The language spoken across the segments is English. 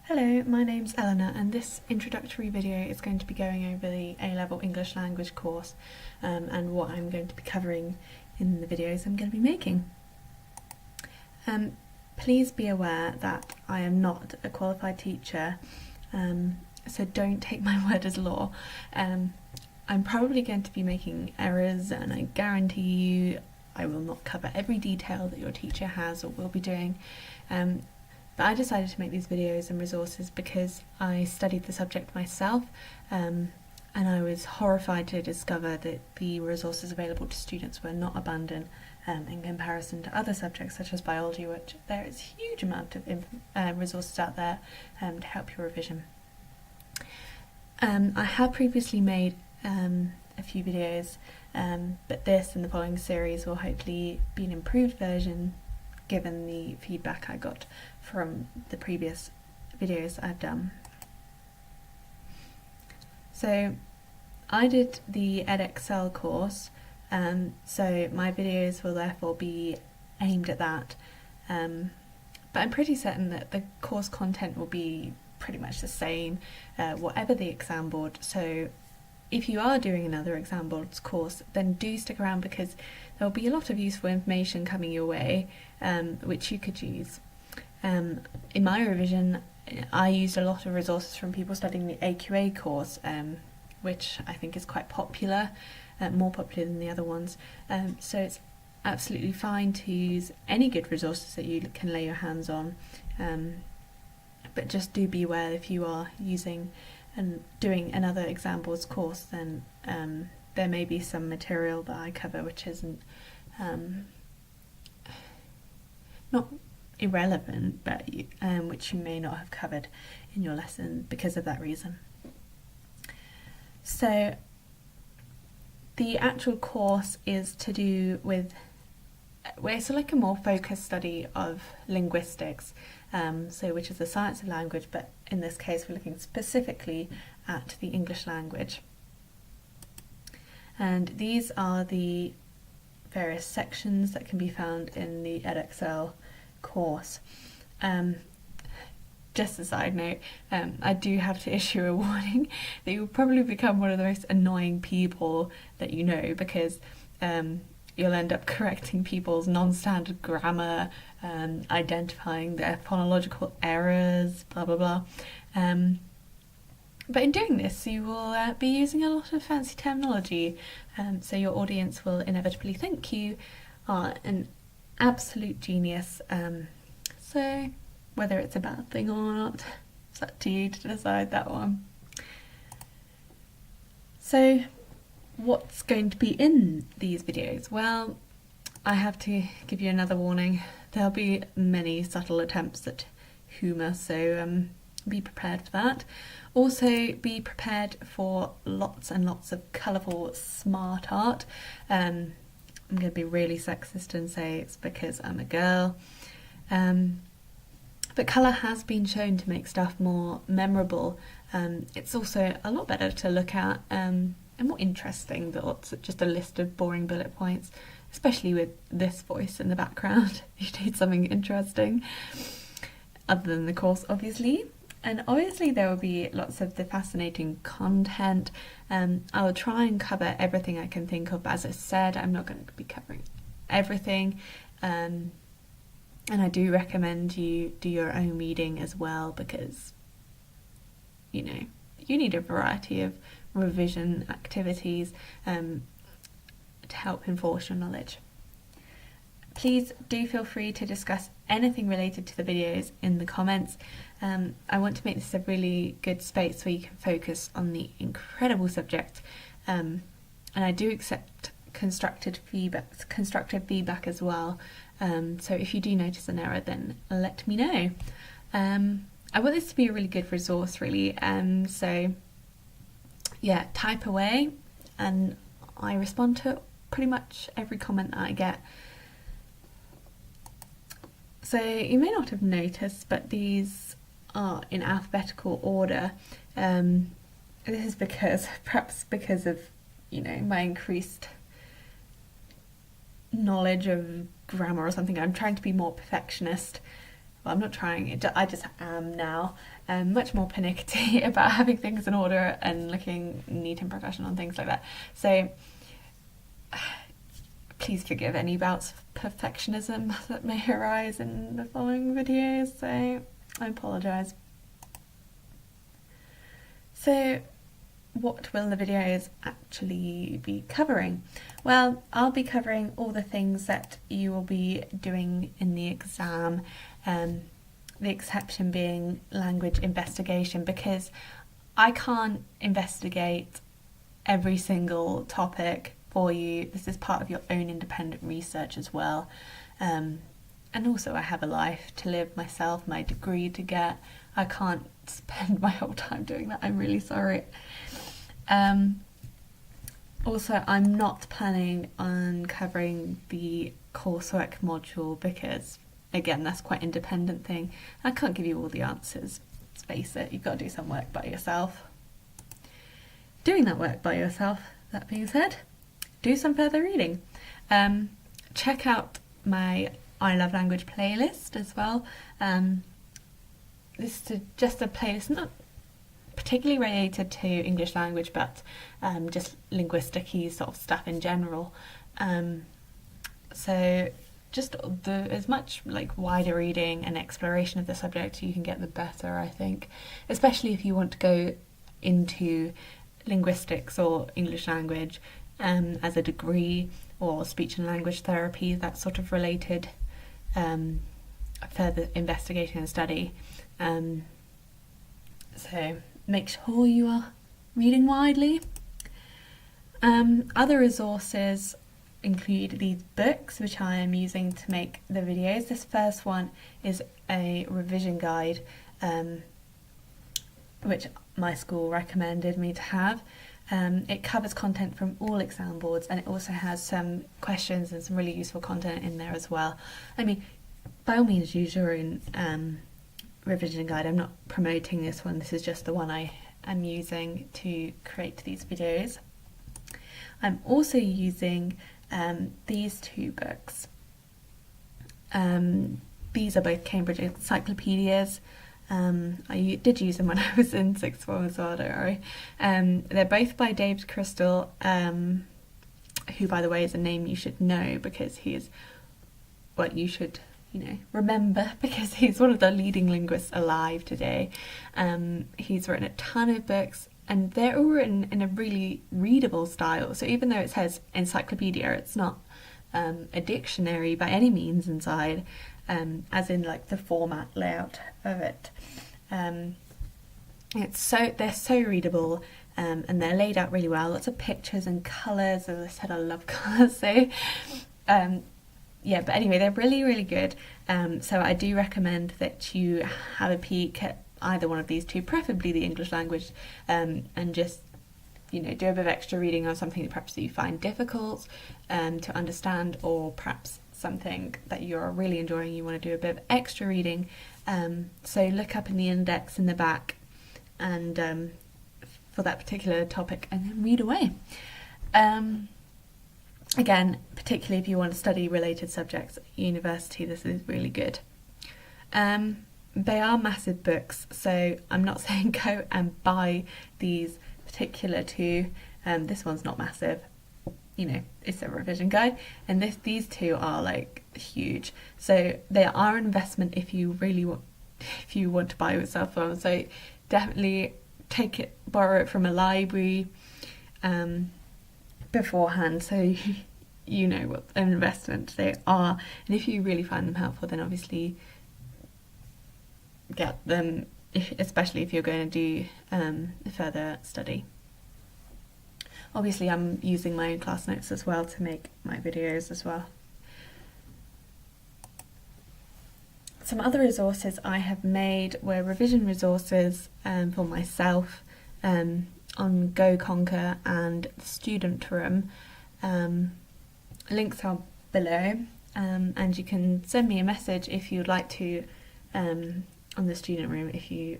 Hello, my name's Eleanor and this introductory video is going to be going over the A-level English language course and what I'm going to be covering in the videos I'm going to be making. Please be aware that I am not a qualified teacher, so don't take my word as law. I'm probably going to be making errors, and I guarantee you I will not cover every detail that your teacher has or will be doing. But I decided to make these videos and resources because I studied the subject myself, and I was horrified to discover that the resources available to students were not abundant in comparison to other subjects such as biology, which there is a huge amount of resources out there to help your revision. I have previously made a few videos, but this and the following series will hopefully be an improved version given the feedback I got from the previous videos I've done. So I did the EdXL course, so my videos will therefore be aimed at that, but I'm pretty certain that the course content will be pretty much the same whatever the exam board. So if you are doing another exam boards course, then do stick around because there'll be a lot of useful information coming your way, which you could use. In my revision, I used a lot of resources from people studying the AQA course, which I think is quite popular, more popular than the other ones. So it's absolutely fine to use any good resources that you can lay your hands on, but just do be aware if you are using and doing another exam boards course, then there may be some material that I cover which isn't not irrelevant, but which you may not have covered in your lesson because of that reason. So the actual course is to do with, it's like a more focused study of linguistics, so which is the science of language, but in this case we're looking specifically at the English language. And these are the various sections that can be found in the EdXL course. Just a side note, I do have to issue a warning that you'll probably become one of the most annoying people that you know, because you'll end up correcting people's non-standard grammar, identifying their phonological errors, blah blah blah. But in doing this, you will be using a lot of fancy terminology, so your audience will inevitably think you are an absolute genius. So whether it's a bad thing or not, it's up to you to decide that one. So what's going to be in these videos? Well, I have to give you another warning. There'll be many subtle attempts at humour, so be prepared for that. Also be prepared for lots and lots of colourful smart art. I'm going to be really sexist and say it's because I'm a girl. But colour has been shown to make stuff more memorable. It's also a lot better to look at and more interesting than just a list of boring bullet points, especially with this voice in the background. You need something interesting, other than the course obviously. And obviously there will be lots of the fascinating content. I'll try and cover everything I can think of. As I said, I'm not going to be covering everything. And I do recommend you do your own reading as well, because, you know, you need a variety of revision activities to help enforce your knowledge. Please do feel free to discuss anything related to the videos in the comments. I want to make this a really good space where you can focus on the incredible subject, and I do accept constructive feedback as well. So if you do notice an error, then let me know. I want this to be a really good resource, really. So yeah, type away, and I respond to pretty much every comment that I get. So you may not have noticed, but these are in alphabetical order. This is perhaps because of, you know, my increased knowledge of grammar or something. I'm trying to be more perfectionist well, I'm not trying it, I just am now much more pernickety about having things in order and looking neat and professional and things like that. So please forgive any bouts of perfectionism that may arise in the following videos, so I apologise. So what will the videos actually be covering? Well, I'll be covering all the things that you will be doing in the exam, the exception being language investigation, because I can't investigate every single topic for you. This is part of your own independent research as well. And also I have a life to live myself, my degree to get. I can't spend my whole time doing that. I'm really sorry. Also, I'm not planning on covering the coursework module because, again, that's quite an independent thing. I can't give you all the answers. Let's face it, you've got to do some work by yourself. Doing that work by yourself, that being said, do some further reading. Check out my I Love Language playlist as well. This is just a playlist, not particularly related to English language, but just linguistic-y sort of stuff in general. So just as much like wider reading and exploration of the subject you can get, the better, I think. Especially if you want to go into linguistics or English language as a degree, or speech and language therapy, that sort of related further investigation and study. So make sure you are reading widely. Other resources include these books which I am using to make the videos. This first one is a revision guide which my school recommended me to have. It covers content from all exam boards, and it also has some questions and some really useful content in there as well. I mean, by all means use your own revision guide. I'm not promoting this one, this is just the one I am using to create these videos. I'm also using these two books. These are both Cambridge encyclopedias. I did use them when I was in sixth form as well, don't worry. They're both by David Crystal, who, by the way, is a name you should know because he is, well, you should, remember, because he's one of the leading linguists alive today. He's written a ton of books, and they're all written in a really readable style. So even though it says encyclopedia, it's not a dictionary by any means inside, as in like the format layout of it. They're so readable, and they're laid out really well. Lots of pictures and colours. As I said, I love colours. So yeah, but anyway, they're really, really good. So I do recommend that you have a peek at either one of these two, preferably the English language, and just do a bit of extra reading on something that perhaps you find difficult to understand, or perhaps something that you're really enjoying, you want to do a bit of extra reading. So look up in the index in the back and for that particular topic, and then read away. Again, particularly if you want to study related subjects at university, this is really good. They are massive books, so I'm not saying go and buy these particular two. This one's not massive, it's a revision guide, and these two are like huge. So they are an investment if you want to buy yourself one. So definitely borrow it from a library beforehand, so you know what an investment they are. And if you really find them helpful, then obviously get them, especially if you're going to do further study. Obviously I'm using my own class notes as well to make my videos as well. Some other resources I have made were revision resources for myself on Go Conquer and the Student Room. Links are below, and you can send me a message if you'd like to on the Student Room if you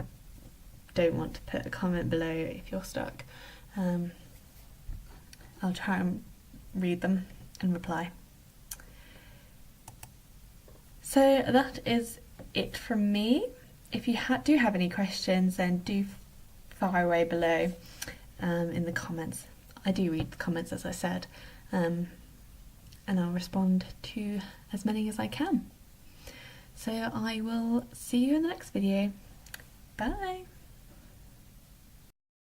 don't want to put a comment below if you're stuck. I'll try and read them and reply. So that is it from me. If you do have any questions, then do fire away below in the comments. I do read the comments, as I said, and I'll respond to as many as I can. So I will see you in the next video. Bye!